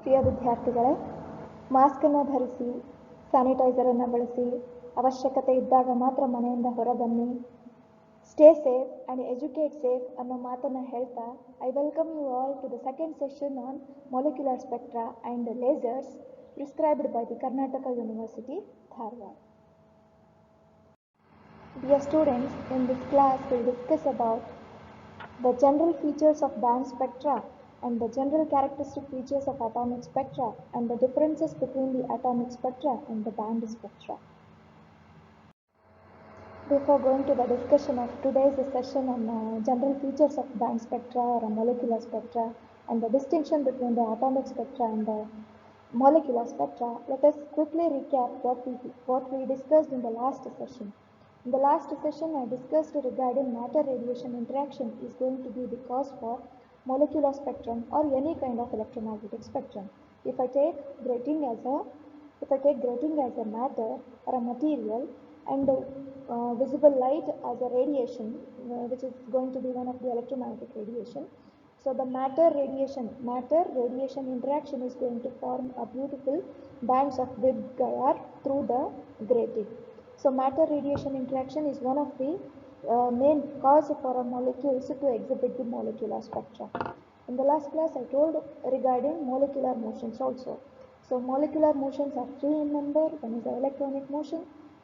ಪ್ರಿಯ ವಿದ್ಯಾರ್ಥಿಗಳೇ, ಮಾಸ್ಕನ್ನು ಧರಿಸಿ, ಸ್ಯಾನಿಟೈಸರನ್ನು ಬಳಸಿ, ಅವಶ್ಯಕತೆ ಇದ್ದಾಗ ಮಾತ್ರ ಮನೆಯಿಂದ ಹೊರಬನ್ನಿ, stay safe and educate safe ಅನ್ನೋ ಮಾತನ್ನು ಹೇಳ್ತಾ I welcome you all to the second session on molecular spectra and lasers prescribed by the Karnataka university, Dharwad. Dear students, in this class we'll discuss about the general features of band spectra and the general characteristic features of atomic spectra and the differences between the atomic spectra and the band spectra. Before going to the discussion of today's session on general features of band spectra or molecular spectra and the distinction between the atomic spectra and the molecular spectra, let us quickly recap what we discussed in the last session. In the last session, I discussed regarding matter-radiation interaction is going to be the cause for molecular spectrum or any kind of electromagnetic spectrum. If I take grating as a matter or a material and visible light as a radiation, which is going to be one of the electromagnetic radiation. So the matter-radiation interaction is going to form a beautiful bands of Weber through the grating. So matter-radiation interaction is one of the main cause for a molecules to exhibit the molecular spectra. In the last class, I told regarding molecular motions also. So molecular motions are three in number. One is the electronic motion,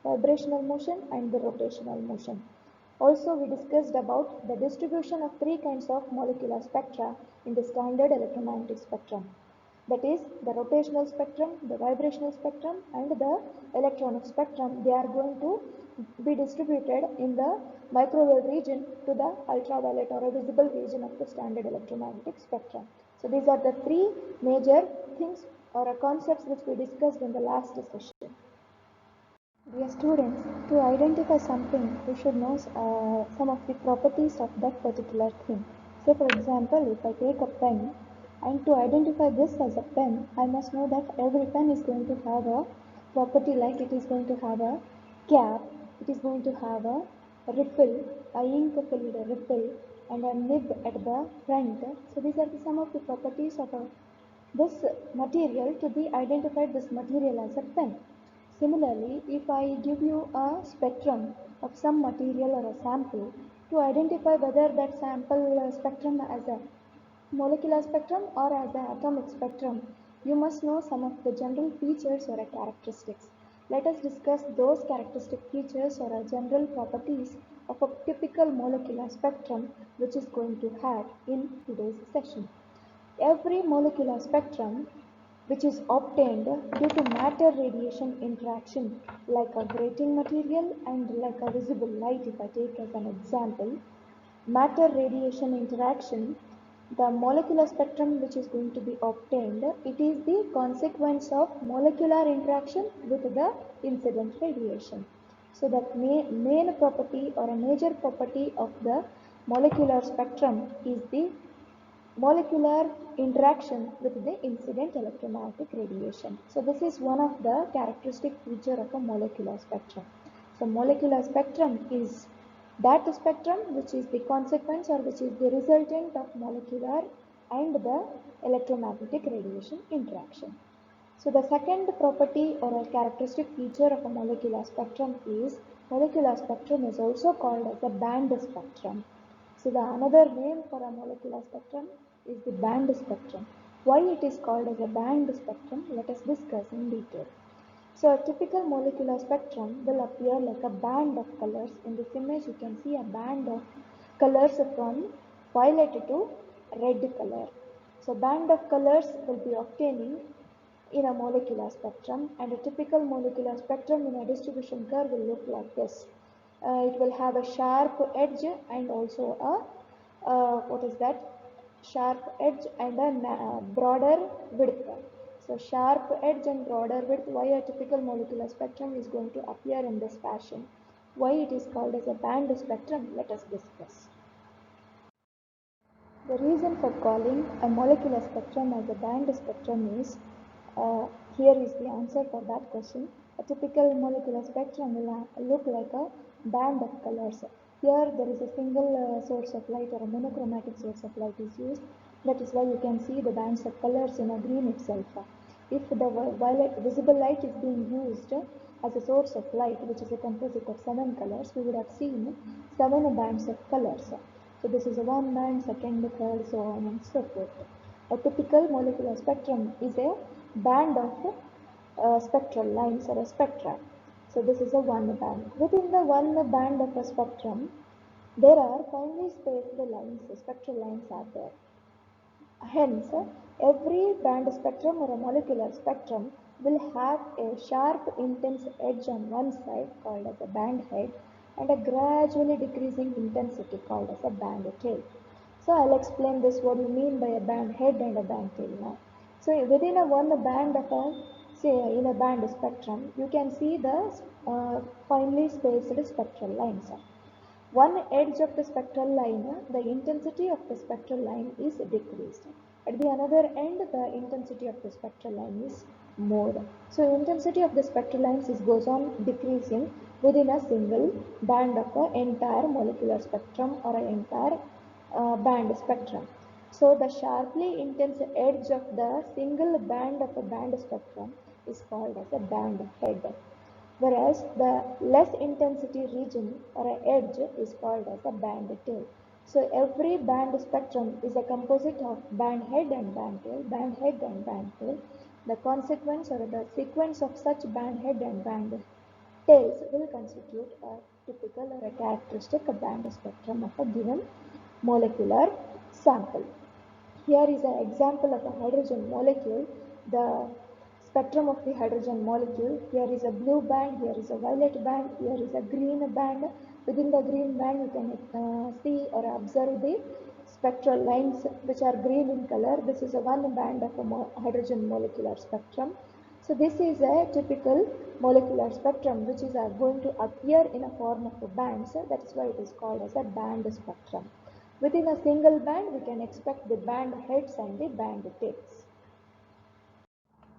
vibrational motion, and the rotational motion. Also, we discussed about the distribution of three kinds of molecular spectra in the standard electromagnetic spectrum. That is the rotational spectrum, the vibrational spectrum, and the electronic spectrum. They are going to be distributed in the microwave region to the ultraviolet or a visible region of the standard electromagnetic spectrum. So these are the three major things or concepts which we discussed in the last session. Dear students, to identify something, we should know some of the properties of that particular thing. Say for example, if I take a pen, and to identify this as a pen, I must know that every pen is going to have a property like it is going to have a cap, it is going to have a ripple, a ink-filled ripple, and a nib at the front. So these are some of the properties of this material to be identified, this material as a pen. Similarly, if I give you a spectrum of some material or a sample, to identify whether that sample spectrum as a molecular spectrum or as an atomic spectrum, you must know some of the general features or characteristics. Let us discuss those characteristic features or general properties of a typical molecular spectrum which is going to have in today's session. Every molecular spectrum which is obtained due to matter radiation interaction like a grating material and like a visible light, if I take as an example, matter radiation interaction, the molecular spectrum which is going to be obtained, it is the consequence of molecular interaction with the incident radiation. So that main property or a major property of the molecular spectrum is the molecular interaction with the incident electromagnetic radiation. So this is one of the characteristic feature of a molecular spectrum. So molecular spectrum is that spectrum which is the consequence or which is the resultant of molecular and the electromagnetic radiation interaction. So the second property or a characteristic feature of a molecular spectrum is molecular spectrum is also called as a band spectrum. So the another name for a molecular spectrum is the band spectrum. Why it is called as a band spectrum? Let us discuss in detail. So a typical molecular spectrum will appear like a band of colors. In this image you can see a band of colors from violet to red color. So band of colors will be obtaining in a molecular spectrum, and a typical molecular spectrum in a distribution curve will look like this. It will have a sharp edge and also a sharp edge and a broader width. So sharp edge and broader width, why a typical molecular spectrum is going to appear in this fashion, why it is called as a band spectrum, let us discuss. The reason for calling a molecular spectrum as a band spectrum is, here is the answer for that question. A typical molecular spectrum will look like a band of colors. Here there is a single source of light or a monochromatic source of light is used, That is why you can see the bands of colors in a green itself. If the violet visible light is being used as a source of light, which is a composite of 7 colors, we would have seen 7 bands of colors. So this is a one band, second, third, so on and so forth. A typical molecular spectrum is a band of spectral lines or a spectra. So this is a one band. Within the one band of a spectrum, there are finely spaced lines, spectral lines are there. Hence, every band spectrum or a molecular spectrum will have a sharp, intense edge on one side called as a band head and a gradually decreasing intensity called as a band tail. So I'll explain this what you mean by a band head and a band tail now. So within a one band of a, say in a band spectrum, you can see the finely spaced spectral lines. One edge of the spectral line, the intensity of the spectral line is decreased. At the another end, the intensity of the spectral line is more. So intensity of the spectral lines goes on decreasing within a single band of the entire molecular spectrum or an entire band spectrum. So the sharply intense edge of the single band of a band spectrum is called as a band head, whereas the less intensity region or an edge is called as a band tail. So every band spectrum is a composite of band head and band tail, band head and band tail. The consequence or the sequence of such band head and band tails will constitute a typical or a characteristic band spectrum of a given molecular sample. Here is an example of a hydrogen molecule, the spectrum of the hydrogen molecule. Here is a blue band, here is a violet band, here is a green band. Within the green band, you can see or observe the spectral lines which are green in color. This is a one band of a hydrogen molecular spectrum. So this is a typical molecular spectrum which is going to appear in a form of a band. So that is why it is called as a band spectrum. Within a single band, we can expect the band heads and the band tails.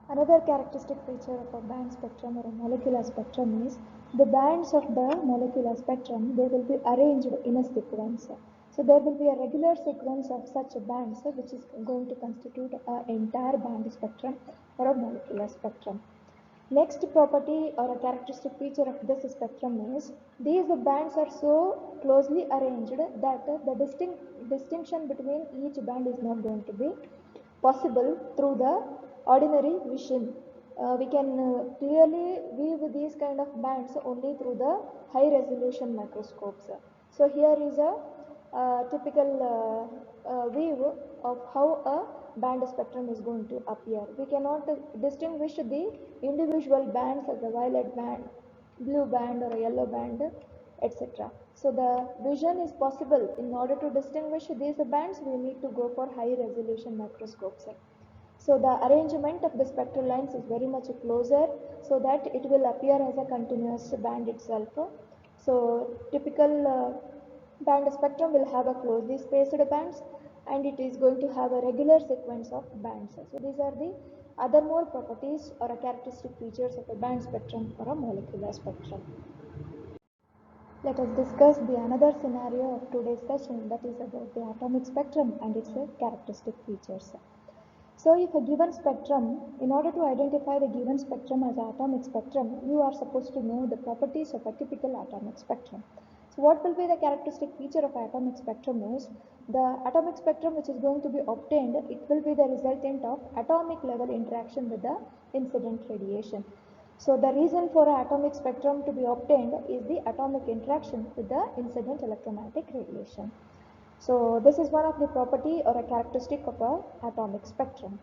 Another characteristic feature of a band spectrum or a molecular spectrum is the bands of the molecular spectrum, they will be arranged in a sequence. So there will be a regular sequence of such bands which is going to constitute an entire band spectrum or a molecular spectrum. Next property or a characteristic feature of this spectrum is these bands are so closely arranged that the distinction between each band is not going to be possible through the ordinary vision. We can clearly view these kind of bands only through the high resolution microscopes. So here is a typical view of how a band spectrum is going to appear. We cannot distinguish the individual bands as a violet band, blue band or a yellow band, etc. So the vision is possible. In order to distinguish these bands, we need to go for high resolution microscopes. So the arrangement of the spectral lines is very much closer so that it will appear as a continuous band itself. So typical band spectrum will have a closely spaced bands and it is going to have a regular sequence of bands. So these are the other more properties or a characteristic features of a band spectrum or a molecular spectrum. Let us discuss the another scenario of today's session, that is about the atomic spectrum and its characteristic features. So if a given spectrum, in order to identify the given spectrum as an atomic spectrum, you are supposed to know the properties of a typical atomic spectrum. So what will be the characteristic feature of atomic spectrum is the atomic spectrum which is going to be obtained, it will be the resultant of atomic level interaction with the incident radiation. So the reason for an atomic spectrum to be obtained is the atomic interaction with the incident electromagnetic radiation. So this is one of the property or a characteristic of a atomic spectrum.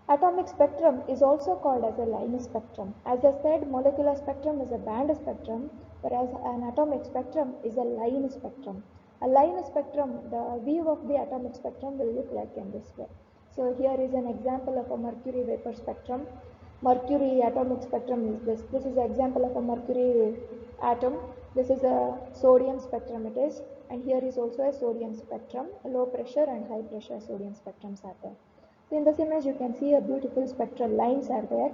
Atomic spectrum is also called as a line spectrum. As I said, molecular spectrum is a band spectrum, whereas an atomic spectrum is a line spectrum. A line spectrum, the view of the atomic spectrum will look like in this way. So here is an example of a mercury vapor spectrum. Mercury atomic spectrum is this. This is an example of a mercury atom. This is a sodium spectrum it is, and here is also a sodium spectrum. Low pressure and high pressure sodium spectrums are there. So in this image you can see a beautiful spectral lines are there.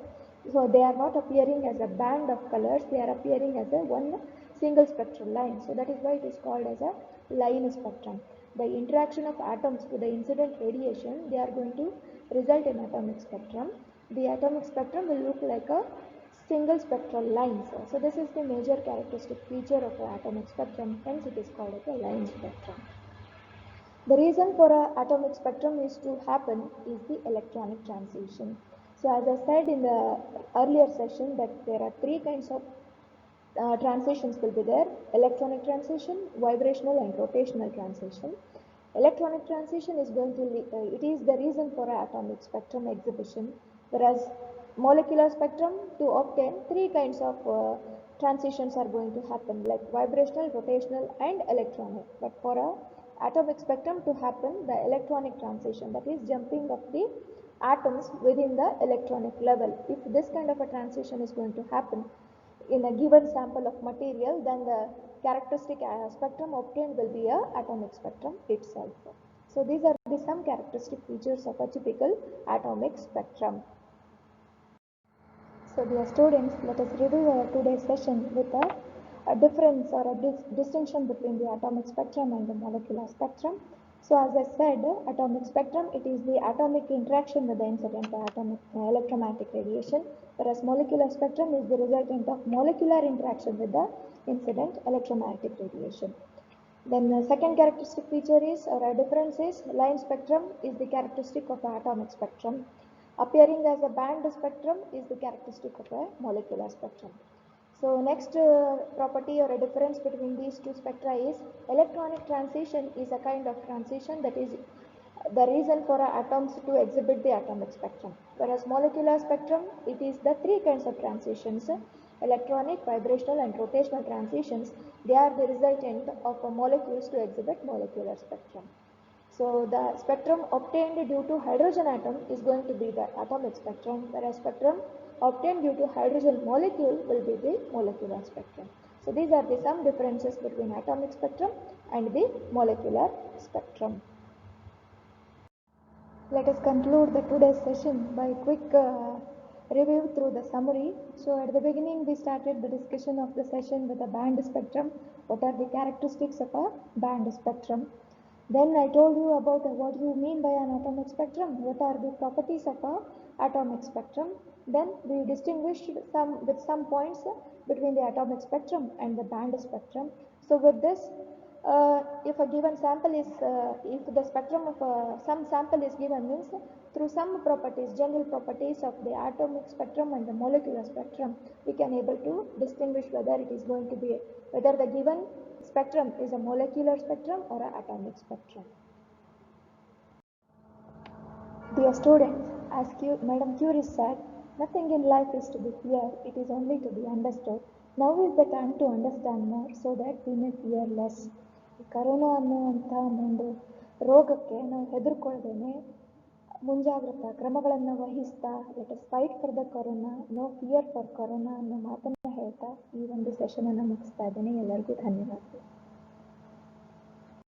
So they are not appearing as a band of colors, they are appearing as a one single spectral line. So that is why it is called as a line spectrum. the interaction of atoms to the incident radiation, they are going to result in atomic spectrum. The atomic spectrum will look like a single spectral lines. So this is the major characteristic feature of the atomic spectrum, hence it is called as a line spectrum. The reason for an atomic spectrum is to happen is the electronic transition. So as I said in the earlier session that there are three kinds of transitions will be there: electronic transition, vibrational and rotational transition. Electronic transition is going to it is the reason for an atomic spectrum exhibition, whereas molecular spectrum, to obtain three kinds of transitions are going to happen, like vibrational, rotational and electronic. But for a atomic spectrum to happen, the electronic transition, that is jumping of the atoms within the electronic level, if this kind of a transition is going to happen in a given sample of material, then the characteristic spectrum obtained will be a atomic spectrum itself. So these are the some characteristic features of a typical atomic spectrum. So dear students, let us review our today's session with a difference or a distinction between the atomic spectrum and the molecular spectrum. So as I said, atomic spectrum, it is the atomic interaction with the incident atomic electromagnetic radiation, whereas molecular spectrum is the resultant of molecular interaction with the incident electromagnetic radiation. Then the second characteristic feature is, or a difference is, line spectrum is the characteristic of the atomic spectrum. Appearing as a band spectrum is the characteristic of a molecular spectrum. So next property or a difference between these two spectra is, electronic transition is a kind of transition that is the reason for atoms to exhibit the atomic spectrum, whereas molecular spectrum, it is the three kinds of transitions: electronic, vibrational and rotational transitions. They are the resultant of molecules to exhibit molecular spectrum. So the spectrum obtained due to hydrogen atom is going to be the atomic spectrum, whereas spectrum obtained due to hydrogen molecule will be the molecular spectrum. So these are the some differences between atomic spectrum and the molecular spectrum. Let us conclude the today's session by a quick review through the summary. So at the beginning we started the discussion of the session with a band spectrum. What are the characteristics of a band spectrum? Then I told you about what you mean by an atomic spectrum, what are the properties of a atomic spectrum. Then we distinguished with some points between the atomic spectrum and the band spectrum. So with this, if a given sample is, if the spectrum of some sample is given, means through some properties, general properties of the atomic spectrum and the molecular spectrum, we can able to distinguish whether it is going to be, whether the given spectrum is a molecular spectrum or an atomic spectrum. Dear students, as Madam Curie said, nothing in life is to be feared, it is only to be understood. Now is the time to understand more so that we may fear less. Corona ಅನ್ನುವಂಥ ಒಂದು ರೋಗಕ್ಕೆ ನಾವು ಹೆದರ್ಕೊಳ್ದೇನೆ ಮುಂಜಾಗ್ರತಾ ಕ್ರಮಗಳನ್ನು ವಹಿಸ್ತಾ, let us fight for the corona, no fear for corona ಅನ್ನೋ ಮಾತನ್ನು ಹೇಳ್ತಾ ಈ ಒಂದು ಸೆಷನನ್ನು ಮುಗಿಸ್ತಾ ಇದ್ದೇನೆ. ಎಲ್ಲರಿಗೂ ಧನ್ಯವಾದಗಳು.